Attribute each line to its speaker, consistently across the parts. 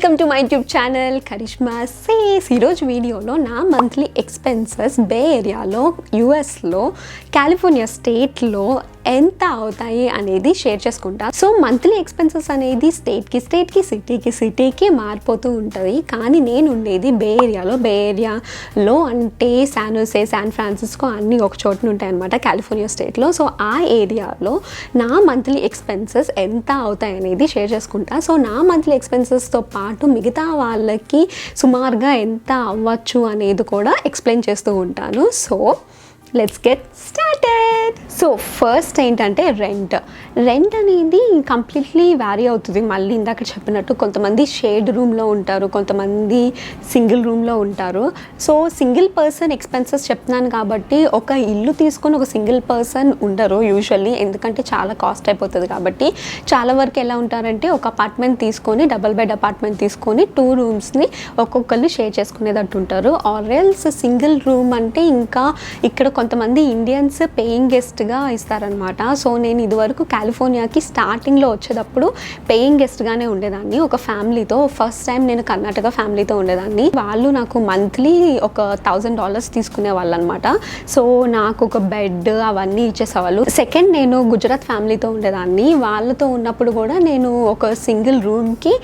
Speaker 1: Welcome to my YouTube channel Karishma says. ఈరోజు వీడియోలో నా మంత్లీ ఎక్స్పెన్సెస్ బే ఏరియాలో, యూఎస్లో, కాలిఫోర్నియా స్టేట్లో ఎంత అవుతాయి అనేది షేర్ చేసుకుంటా. సో మంత్లీ ఎక్స్పెన్సెస్ అనేది స్టేట్కి, సిటీకి మారిపోతూ ఉంటుంది. కానీ నేను ఉండేది బే ఏరియాలో. బే ఏరియాలో అంటే శాన్ జోసే, శాన్ ఫ్రాన్సిస్కో అన్నీ ఒక చోటున ఉంటాయి అన్నమాట, కాలిఫోర్నియా స్టేట్లో. సో ఆ ఏరియాలో నా మంత్లీ ఎక్స్పెన్సెస్ ఎంత అవుతాయి అనేది షేర్ చేసుకుంటా. సో నా మంత్లీ ఎక్స్పెన్సెస్తో పాటు మిగతా వాళ్ళకి సుమారుగా ఎంత అవ్వచ్చు అనేది కూడా ఎక్స్ప్లెయిన్ చేస్తూ ఉంటాను. So let's get started. So first ఏంటంటే రెంట్ అనేది కంప్లీట్లీ వ్యారీ అవుతుంది. మళ్ళీ ఇందాక చెప్పినట్టు కొంతమంది షేడ్ రూమ్లో ఉంటారు, కొంతమంది సింగిల్ రూమ్లో ఉంటారు. సో సింగిల్ పర్సన్ ఎక్స్పెన్సెస్ చెప్తున్నాను కాబట్టి ఒక ఇల్లు తీసుకొని ఒక సింగిల్ పర్సన్ ఉండరు యూజువల్లీ, ఎందుకంటే చాలా కాస్ట్ అయిపోతుంది కాబట్టి. చాలా వరకు ఎలా ఉంటారంటే ఒక అపార్ట్మెంట్ తీసుకొని, డబుల్ బెడ్ అపార్ట్మెంట్ తీసుకొని 2 రూమ్స్ని ఒక్కొక్కరు షేర్ చేసుకునేటట్టు ఉంటారు. ఆర్ ఎల్స్ సింగిల్ రూమ్ అంటే ఇంకా ఇక్కడ కొంతమంది ఇండియన్స్ పేయింగ్ గెస్ట్గా ఇస్తారనమాట. సో నేను ఇదివరకు కాలిఫోర్నియాకి స్టార్టింగ్లో వచ్చేటప్పుడు పేయింగ్ గెస్ట్గానే ఉండేదాన్ని ఒక ఫ్యామిలీతో. ఫస్ట్ టైం నేను కర్ణాటక ఫ్యామిలీతో ఉండేదాన్ని. వాళ్ళు నాకు మంత్లీ ఒక $1000 తీసుకునే వాళ్ళు అనమాట. సో నాకు ఒక బెడ్ అవన్నీ ఇచ్చేసేవాళ్ళు. సెకండ్ నేను గుజరాత్ ఫ్యామిలీతో ఉండేదాన్ని. వాళ్ళతో ఉన్నప్పుడు కూడా నేను ఒక సింగిల్ రూమ్కి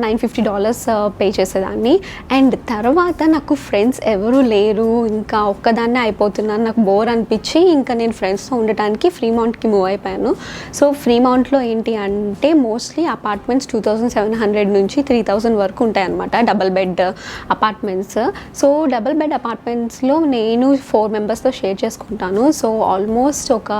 Speaker 1: $950 పే చేసేదాన్ని. అండ్ తర్వాత నాకు ఫ్రెండ్స్ ఎవరు లేరు, ఇంకా ఒక్కదాన్నే అయిపోతున్నాను, నాకు బోర్ అనిపించి ఇంకా నేను ఫ్రెండ్స్తో ఉండటానికి ఫ్రీమౌంట్కి మూవ్ అయిపోయాను. సో ఫ్రీమౌంట్లో ఏంటి అంటే మోస్ట్లీ అపార్ట్మెంట్స్ 2700 నుంచి 3000 వరకు ఉంటాయన్నమాట, double bed apartments. So double bed అపార్ట్మెంట్స్లో నేను 4 మెంబర్స్తో షేర్ చేసుకుంటాను. సో ఆల్మోస్ట్ ఒక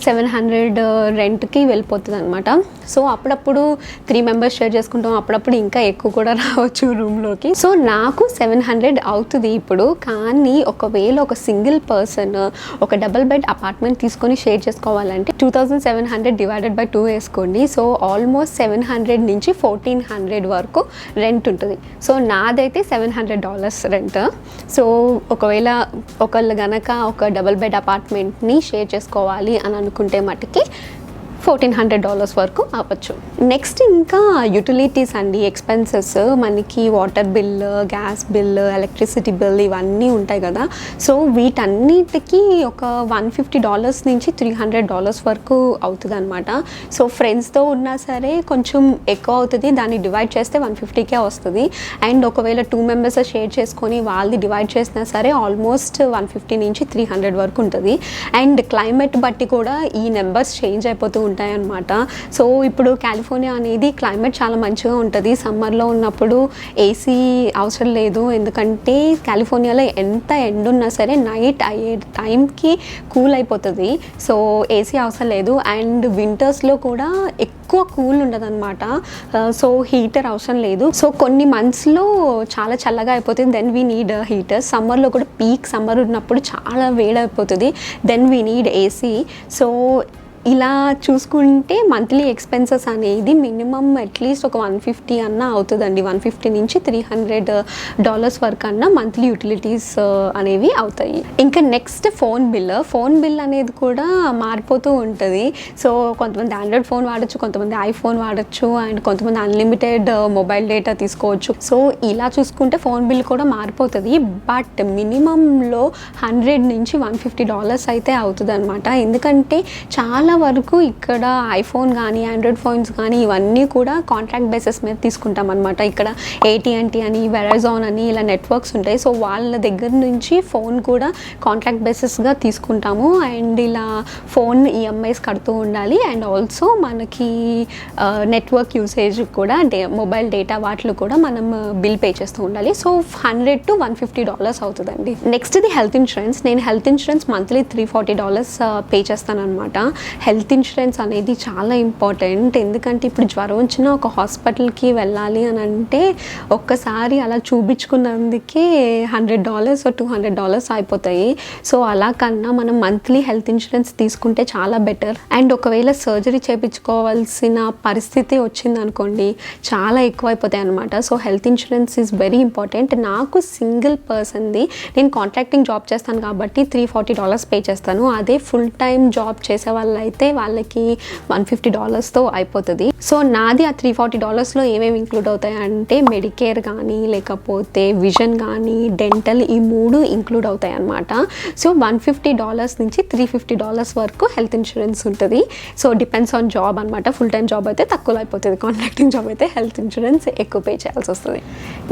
Speaker 1: 700 రెంట్కి వెళ్ళిపోతుంది అనమాట. సో అప్పుడప్పుడు 3 మెంబర్స్ షేర్ చేసుకుంటాం, అప్పుడప్పుడు ఇంకా ఎక్కువ కూడా రావచ్చు రూమ్లోకి. సో నాకు 700 అవుతుంది ఇప్పుడు. కానీ ఒకవేళ ఒక సింగిల్ పర్సన్ ఒక డబుల్ బెడ్ అపార్ట్మెంట్ తీసుకొని షేర్ చేసుకోవాలంటే 2700 డివైడెడ్ బై 2 వేసుకోండి. సో ఆల్మోస్ట్ 700 నుంచి 1400 వరకు రెంట్ ఉంటుంది. సో నాదైతే $700 రెంట్. సో ఒకవేళ ఒకళ్ళు గనక ఒక డబుల్ బెడ్ అపార్ట్మెంట్ని షేర్ చేసుకోవాలి అని అనుకుంటే మటుకి $1400 వరకు అవ్వచ్చు. నెక్స్ట్ ఇంకా యుటిలిటీస్ అండి, ఎక్స్పెన్సెస్. మనకి water bill, gas bill, electricity bill ఇవన్నీ ఉంటాయి కదా. సో వీటన్నిటికీ ఒక $150 నుంచి $300 వరకు అవుతుంది అనమాట. సో ఫ్రెండ్స్తో ఉన్నా సరే కొంచెం ఎక్కువ అవుతుంది, దాన్ని డివైడ్ చేస్తే 150కే వస్తుంది. అండ్ ఒకవేళ 2 మెంబర్స్ షేర్ చేసుకొని వాళ్ళది డివైడ్ చేసినా సరే ఆల్మోస్ట్ 150 నుంచి 300 వరకు ఉంటుంది. అండ్ క్లైమేట్ బట్టి కూడా ఈ నెంబర్స్ చేంజ్ అయిపోతూ ఉంటాయన్నమాట. సో ఇప్పుడు కాలిఫోర్నియా అనేది క్లైమేట్ చాలా మంచిగా ఉంటుంది. సమ్మర్లో ఉన్నప్పుడు ఏసీ అవసరం లేదు, ఎందుకంటే కాలిఫోర్నియాలో ఎంత ఎండ ఉన్నా సరే నైట్ అయ్యే టైంకి కూల్ అయిపోతుంది. సో ఏసీ అవసరం లేదు. అండ్ వింటర్స్లో కూడా ఎక్కువ కూల్ ఉండదు అనమాట. సో హీటర్ అవసరం లేదు. సో కొన్ని మంత్స్లో చాలా చల్లగా అయిపోతుంది, దెన్ వీ నీడ్ హీటర్. సమ్మర్లో కూడా పీక్ సమ్మర్ ఉన్నప్పుడు చాలా వేడైపోతుంది, then we need AC. So ఇలా చూసుకుంటే మంత్లీ ఎక్స్పెన్సెస్ అనేది మినిమం అట్లీస్ట్ ఒక 150 అన్నా అవుతుందండి. 150 నుంచి $300 వరకు అన్నా మంత్లీ యూటిలిటీస్ అనేవి అవుతాయి. ఇంకా నెక్స్ట్ ఫోన్ బిల్ అనేది కూడా మారిపోతూ ఉంటుంది. సో కొంతమంది ఆండ్రాయిడ్ ఫోన్ వాడచ్చు, కొంతమంది ఐఫోన్ వాడచ్చు, అండ్ కొంతమంది అన్లిమిటెడ్ మొబైల్ డేటా తీసుకోవచ్చు. సో ఇలా చూసుకుంటే ఫోన్ బిల్ కూడా మారిపోతుంది. బట్ మినిమంలో $100 నుంచి $150 అయితే అవుతుంది అనమాట. ఎందుకంటే చాలా వరకు ఇక్కడ ఐఫోన్ కానీ ఆండ్రాయిడ్ ఫోన్స్ కానీ ఇవన్నీ కూడా కాంట్రాక్ట్ బేసిస్ మీద తీసుకుంటాం అనమాట. ఇక్కడ AT&T అని, వెరైజాన్ అని ఇలా నెట్వర్క్స్ ఉంటాయి. సో వాళ్ళ దగ్గర నుంచి ఫోన్ కూడా కాంట్రాక్ట్ బేసిస్గా తీసుకుంటాము. అండ్ ఇలా ఫోన్ EMIs కడుతూ ఉండాలి. అండ్ ఆల్సో మనకి నెట్వర్క్ యూసేజ్ కూడా మొబైల్ డేటా వాటిలో కూడా మనం బిల్ పే చేస్తూ ఉండాలి. సో $100 to $150 అవుతుందండి. నెక్స్ట్ ఇది హెల్త్ ఇన్సూరెన్స్. నేను హెల్త్ ఇన్సూరెన్స్ మంత్లీ $340 పే చేస్తాను అనమాట. హెల్త్ ఇన్సూరెన్స్ అనేది చాలా ఇంపార్టెంట్, ఎందుకంటే ఇప్పుడు జ్వరం వచ్చినా ఒక హాస్పిటల్కి వెళ్ళాలి అని అంటే ఒక్కసారి అలా చూపించుకున్నందుకే $100 or $200 అయిపోతాయి. సో అలా కన్నా మనం మంత్లీ హెల్త్ ఇన్సూరెన్స్ తీసుకుంటే చాలా బెటర్. అండ్ ఒకవేళ సర్జరీ చేయించుకోవాల్సిన పరిస్థితి వచ్చింది అనుకోండి, చాలా ఎక్కువ అయిపోతాయి అనమాట. So health insurance is very important. నాకు సింగిల్ పర్సన్ది, నేను కాంట్రాక్టింగ్ జాబ్ చేస్తాను కాబట్టి $340 పే చేస్తాను. అదే ఫుల్ టైం జాబ్ చేసే వాళ్ళు అయితే వాళ్ళకి $150తో అయిపోతుంది. సో నాది ఆ $340లో ఏమేమి ఇంక్లూడ్ అవుతాయి అంటే మెడికేర్ కానీ లేకపోతే విజన్ కానీ డెంటల్ ఈ 3 ఇంక్లూడ్ అవుతాయి అన్నమాట. సో $150 నుంచి $350 వరకు హెల్త్ ఇన్సూరెన్స్ ఉంటుంది. సో డిపెండ్స్ ఆన్ జాబ్ అనమాట. ఫుల్ టైం జాబ్ అయితే తక్కువలో అయిపోతుంది, కాంట్రాక్టింగ్ జాబ్ అయితే హెల్త్ ఇన్సూరెన్స్ ఎక్కువ పే చేయాల్సి వస్తుంది.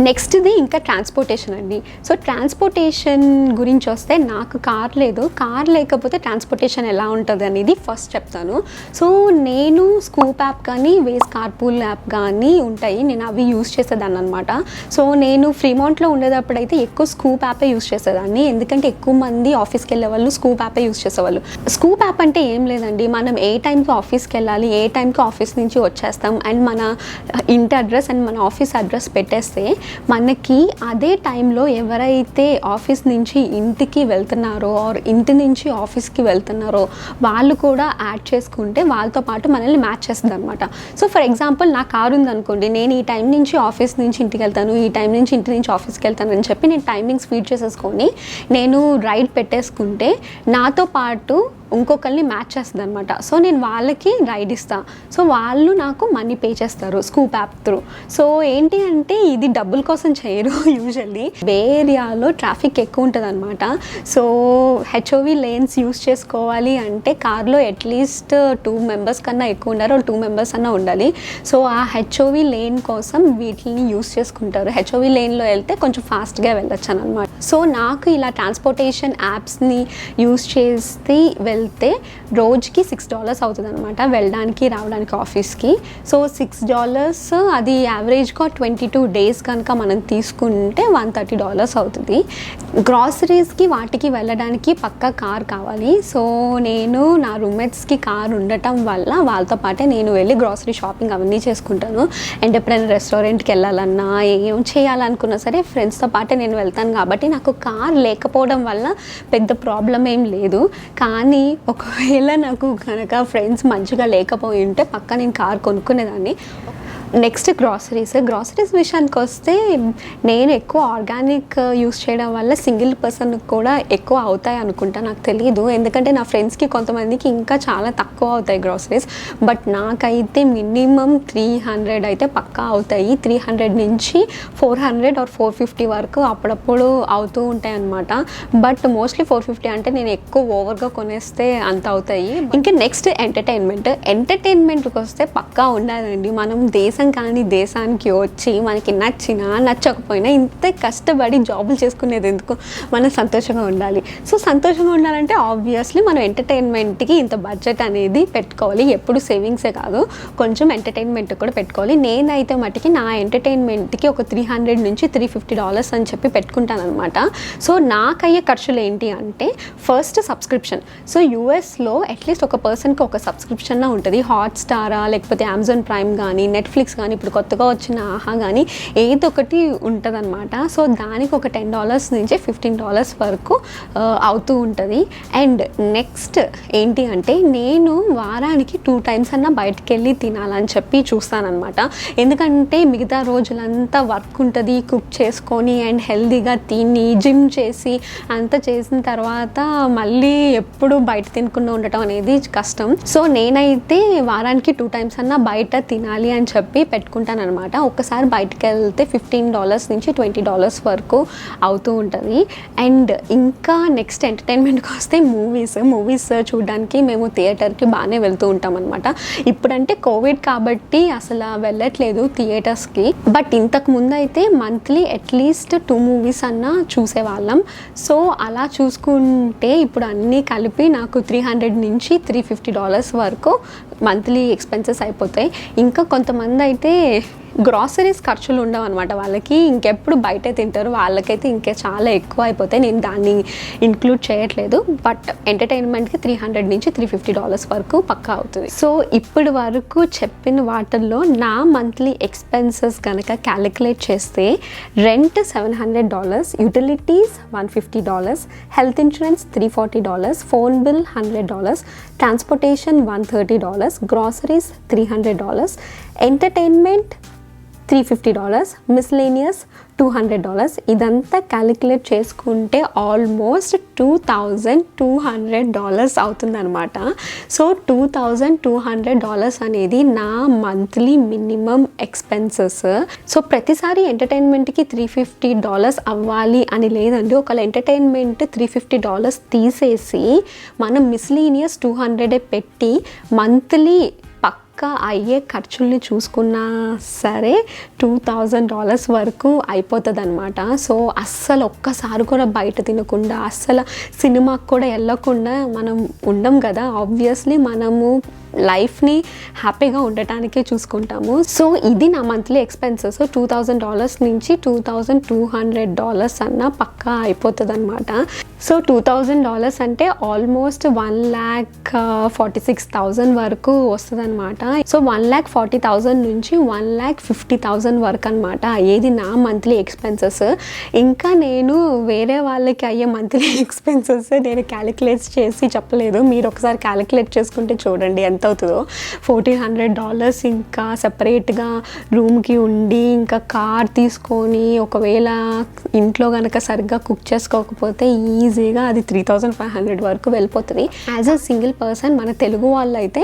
Speaker 1: నెక్స్ట్ది ఇంకా ట్రాన్స్పోర్టేషన్ అండి. సో ట్రాన్స్పోర్టేషన్ గురించి వస్తే నాకు కార్ లేదు. కార్ లేకపోతే ట్రాన్స్పోర్టేషన్ ఎలా ఉంటుంది అనేది ఫస్ట్ చెప్తాను. సో నేను స్కూప్ యాప్ కానీ వేస్ కార్పూల్ యాప్ కానీ ఉంటాయి, నేను అవి యూస్ చేసేదాన్ని అనమాట. సో నేను ఫ్రీమౌంట్లో ఉండేటప్పుడైతే ఎక్కువ స్కూప్ యాపే యూస్ చేసేదాన్ని, ఎందుకంటే ఎక్కువ మంది ఆఫీస్కి వెళ్ళే వాళ్ళు స్కూప్ యాపే యూస్ చేసేవాళ్ళు. స్కూప్ యాప్ అంటే ఏం లేదండి, మనం ఏ టైంకి ఆఫీస్కి వెళ్ళాలి, ఏ టైంకి ఆఫీస్ నుంచి వచ్చేస్తాం అండ్ మన ఇంటి అడ్రస్ అండ్ మన ఆఫీస్ అడ్రస్ పెట్టేస్తే మనకి అదే టైంలో ఎవరైతే ఆఫీస్ నుంచి ఇంటికి వెళ్తున్నారో ఆర్ ఇంటి నుంచి ఆఫీస్కి వెళ్తున్నారో వాళ్ళు కూడా యాడ్ చేసుకుంటే వాళ్ళతో పాటు మనల్ని మ్యాచ్ చేస్తుంది అనమాట. సో ఫర్ ఎగ్జాంపుల్ నా కారు ఉందనుకోండి, నేను ఈ టైం నుంచి ఆఫీస్ నుంచి ఇంటికి వెళ్తాను, ఈ టైం నుంచి ఇంటి నుంచి ఆఫీస్కి వెళ్తాను అని చెప్పి నేను టైమింగ్స్ ఫీడ్ చేసేసుకొని నేను రైడ్ పెట్టేసుకుంటే నాతో పాటు ఇంకొకరిని మ్యాచ్ చేస్తుంది అనమాట. సో నేను వాళ్ళకి రైడ్ ఇస్తాను, సో వాళ్ళు నాకు మనీ పే చేస్తారు స్కూప్ యాప్ త్రూ. సో ఏంటి అంటే ఇది డబ్బుల కోసం చేయరు యూజువల్లీ. బే ఏరియాలో ట్రాఫిక్ ఎక్కువ ఉంటుంది అనమాట. సో హెచ్ఓవి లేన్స్ యూస్ చేసుకోవాలి అంటే కార్లో అట్లీస్ట్ 2 మెంబర్స్ కన్నా ఎక్కువ ఉండాలి, 2 మెంబర్స్ అన్నా ఉండాలి. సో ఆ హెచ్ఓవి లేన్ కోసం వీటిని యూస్ చేసుకుంటారు. హెచ్ఓవి లేన్లో వెళ్తే కొంచెం ఫాస్ట్గా వెళ్ళొచ్చు అనమాట. సో నాకు ఇలా ట్రాన్స్పోర్టేషన్ యాప్స్ని యూస్ చేస్తే వెళ్తే రోజుకి $6 అవుతుంది అనమాట వెళ్ళడానికి రావడానికి ఆఫీస్కి. సో $6 అది యావరేజ్గా 22 days కనుక మనం తీసుకుంటే $130 అవుతుంది. గ్రాసరీస్కి వాటికి వెళ్ళడానికి పక్కా కార్ కావాలి. సో నేను నా రూమ్మేట్స్కి కార్ ఉండటం వల్ల వాళ్ళతో పాటే నేను వెళ్ళి గ్రాసరీ షాపింగ్ అవన్నీ చేసుకుంటాను. అండ్ ఎప్పుడైనా రెస్టారెంట్కి వెళ్ళాలన్నా ఏం చేయాలనుకున్నా సరే ఫ్రెండ్స్తో పాటే నేను వెళ్తాను. కాబట్టి నాకు కార్ లేకపోవడం వల్ల పెద్ద ప్రాబ్లం ఏం లేదు. కానీ ఒకవేళ నాకు కనుక ఫ్రెండ్స్ మంచిగా లేకపోయి ఉంటే పక్క నేను కార్ కొనుక్కునేదాన్ని. నెక్స్ట్ గ్రాసరీస్ విషయానికి వస్తే నేను ఎక్కువ ఆర్గానిక్ యూస్ చేయడం వల్ల సింగిల్ పర్సన్ కూడా ఎక్కువ అవుతాయి అనుకుంటా, నాకు తెలియదు. ఎందుకంటే నా ఫ్రెండ్స్కి కొంతమందికి ఇంకా చాలా తక్కువ అవుతాయి గ్రాసరీస్. బట్ నాకైతే మినిమం 300 అయితే పక్కా అవుతాయి. 300 నుంచి 400 ఆర్ 450 వరకు అప్పుడప్పుడు అవుతూ ఉంటాయి అనమాట. బట్ మోస్ట్లీ 450 అంటే నేను ఎక్కువ ఓవర్గా కొనేస్తే అంత అవుతాయి. ఇంకా నెక్స్ట్ ఎంటర్టైన్మెంట్కి వస్తే పక్కా ఉండాలండి. మనం దేశానికి వచ్చి మనకి నచ్చినా నచ్చకపోయినా ఇంత కష్టపడి జాబులు చేసుకునేది ఎందుకు, మనం సంతోషంగా ఉండాలి. సో సంతోషంగా ఉండాలంటే ఆబ్వియస్లీ మనం ఎంటర్టైన్మెంట్కి ఇంత బడ్జెట్ అనేది పెట్టుకోవాలి. ఎప్పుడు సేవింగ్సే కాదు, కొంచెం ఎంటర్టైన్మెంట్ కూడా పెట్టుకోవాలి. నేనైతే మటుకి నా ఎంటర్టైన్మెంట్కి ఒక $300 నుంచి $350 అని చెప్పి పెట్టుకుంటాను అనమాట. సో నాకయ్యే ఖర్చులు ఏంటి అంటే ఫస్ట్ సబ్స్క్రిప్షన్. సో యూఎస్లో అట్లీస్ట్ ఒక పర్సన్కి ఒక సబ్స్క్రిప్షన్ ఉంటుంది. హాట్స్టారా లేకపోతే అమెజాన్ ప్రైమ్ కానీ నెట్ఫ్లిక్స్ కానీ ఇప్పుడు కొత్తగా వచ్చిన ఆహా కానీ ఏదో ఒకటి ఉంటుంది అనమాట. సో దానికి ఒక $10 నుంచి $15 వరకు అవుతూ ఉంటుంది. అండ్ నెక్స్ట్ ఏంటి అంటే నేను వారానికి 2 times అన్నా బయటకు వెళ్ళి తినాలని చెప్పి చూస్తానమాట. ఎందుకంటే మిగతా రోజులంతా వర్క్ ఉంటుంది, కుక్ చేసుకొని అండ్ హెల్దీగా తిని జిమ్ చేసి అంతా చేసిన తర్వాత మళ్ళీ ఎప్పుడు బయట తినకుండా ఉండటం అనేది కష్టం. సో నేనైతే వారానికి 2 times అన్నా బయట తినాలి అని చెప్పి పెట్టుకుంటాను అనమాట. ఒక్కసారి బయటకు వెళ్తే $15 నుంచి $20 వరకు అవుతూ ఉంటుంది. అండ్ ఇంకా నెక్స్ట్ ఎంటర్టైన్మెంట్కి వస్తే మూవీస్ చూడడానికి మేము థియేటర్కి బాగానే వెళ్తూ ఉంటాం అనమాట. ఇప్పుడంటే కోవిడ్ కాబట్టి అసలు వెళ్ళట్లేదు థియేటర్స్కి. బట్ ఇంతకు ముందు అయితే మంత్లీ అట్లీస్ట్ 2 movies అన్నా చూసేవాళ్ళం. సో అలా చూసుకుంటే ఇప్పుడు అన్నీ కలిపి నాకు $300 నుంచి $350 వరకు మంత్లీ ఎక్స్పెన్సెస్ అయిపోతాయి. ఇంకా కొంతమంది అయితే గ్రాసరీస్ ఖర్చులు ఉండవు అనమాట, వాళ్ళకి ఇంకెప్పుడు బయటే తింటారు, వాళ్ళకైతే ఇంకా చాలా ఎక్కువ అయిపోతాయి. నేను దాన్ని ఇంక్లూడ్ చేయట్లేదు. బట్ ఎంటర్టైన్మెంట్కి $300 నుంచి $350 వరకు పక్కా అవుతుంది. సో ఇప్పుడు వరకు చెప్పిన వాటిల్లో నా మంత్లీ ఎక్స్పెన్సెస్ కనుక క్యాలిక్యులేట్ చేస్తే rent $700, utilities $150, health insurance $340, phone bill $100, transportation $130, groceries $300, entertainment $350, miscellaneous $200. ఇదంతా క్యాలిక్యులేట్ చేసుకుంటే ఆల్మోస్ట్ $2,200 అవుతుందన్నమాట. సో $2,200 అనేది నా మంత్లీ మినిమం ఎక్స్పెన్సెస్. సో ప్రతిసారి ఎంటర్టైన్మెంట్కి $350 అవ్వాలి అని లేదండి. ఒకవేళ ఎంటర్టైన్మెంట్ $350 తీసేసి మనం మిస్లీనియస్ 200 పెట్టి మంత్లీ పక్కా అయ్యే ఖర్చుల్ని చూసుకున్నా సరే $2,000 వరకు అయిపోతుంది అనమాట. సో అస్సలు ఒక్కసారి కూడా బయట తినకుండా, అస్సలు సినిమాకి కూడా వెళ్ళకుండా మనం ఉండం కదా. ఆబ్వియస్లీ మనము లైఫ్ని హ్యాపీగా ఉండటానికే చూసుకుంటాము. సో ఇది నా మంత్లీ ఎక్స్పెన్సెస్. $2,000 నుంచి $2,200 అన్న పక్కా అయిపోతుంది అనమాట. సో $2,000 అంటే ఆల్మోస్ట్ 1,46,000 వరకు వస్తుంది అనమాట. సో 1,40,000 నుంచి 1,50,000 వరకు అనమాట ఏది నా మంత్లీ ఎక్స్పెన్సెస్. ఇంకా నేను వేరే వాళ్ళకి అయ్యే మంత్లీ ఎక్స్పెన్సెస్ నేను క్యాలిక్యులేట్ చేసి చెప్పలేదు. మీరు ఒకసారి క్యాలిక్యులేట్ చేసుకుంటే చూడండి ఎంత అవుతుందో. $1,400 ఇంకా సపరేట్గా రూమ్కి ఉండి, ఇంకా కార్ తీసుకొని, ఒకవేళ ఇంట్లో కనుక సరిగ్గా కుక్ చేసుకోకపోతే ఈజీగా అది $3,500 వరకు వెళ్ళిపోతుంది. యాజ్ అ సింగిల్ పర్సన్ మన తెలుగు వాళ్ళు అయితే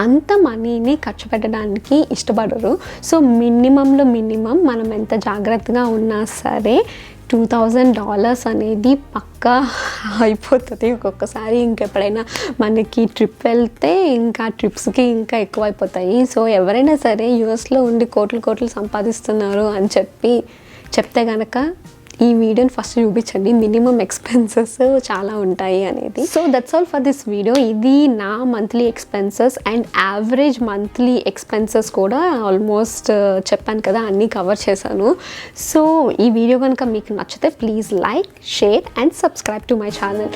Speaker 1: అంత మనీని ఖర్చు పెట్టడానికి ఇష్టపడరు. సో మినిమంలో మినిమం మనం ఎంత జాగ్రత్తగా ఉన్నా సరే $2,000 అనేది పక్కా అయిపోతుంది. ఒక్కొక్కసారి ఇంకెప్పుడైనా మనకి ట్రిప్ వెళ్తే ఇంకా ట్రిప్స్కి ఇంకా ఎక్కువ అయిపోతాయి. సో ఎవరైనా సరే యూఎస్లో ఉండి కోట్లు సంపాదిస్తున్నారు అని చెప్తే కనుక ఈ వీడియోని ఫస్ట్ చూపించండి. మినిమం ఎక్స్పెన్సెస్ చాలా ఉంటాయి అనేది. So that's all for this video. ఇది నా monthly expenses and average monthly expenses కూడా ఆల్మోస్ట్ చెప్పాను కదా, అన్నీ కవర్ చేశాను. సో ఈ వీడియో కనుక మీకు నచ్చితే please like, share and subscribe to my channel.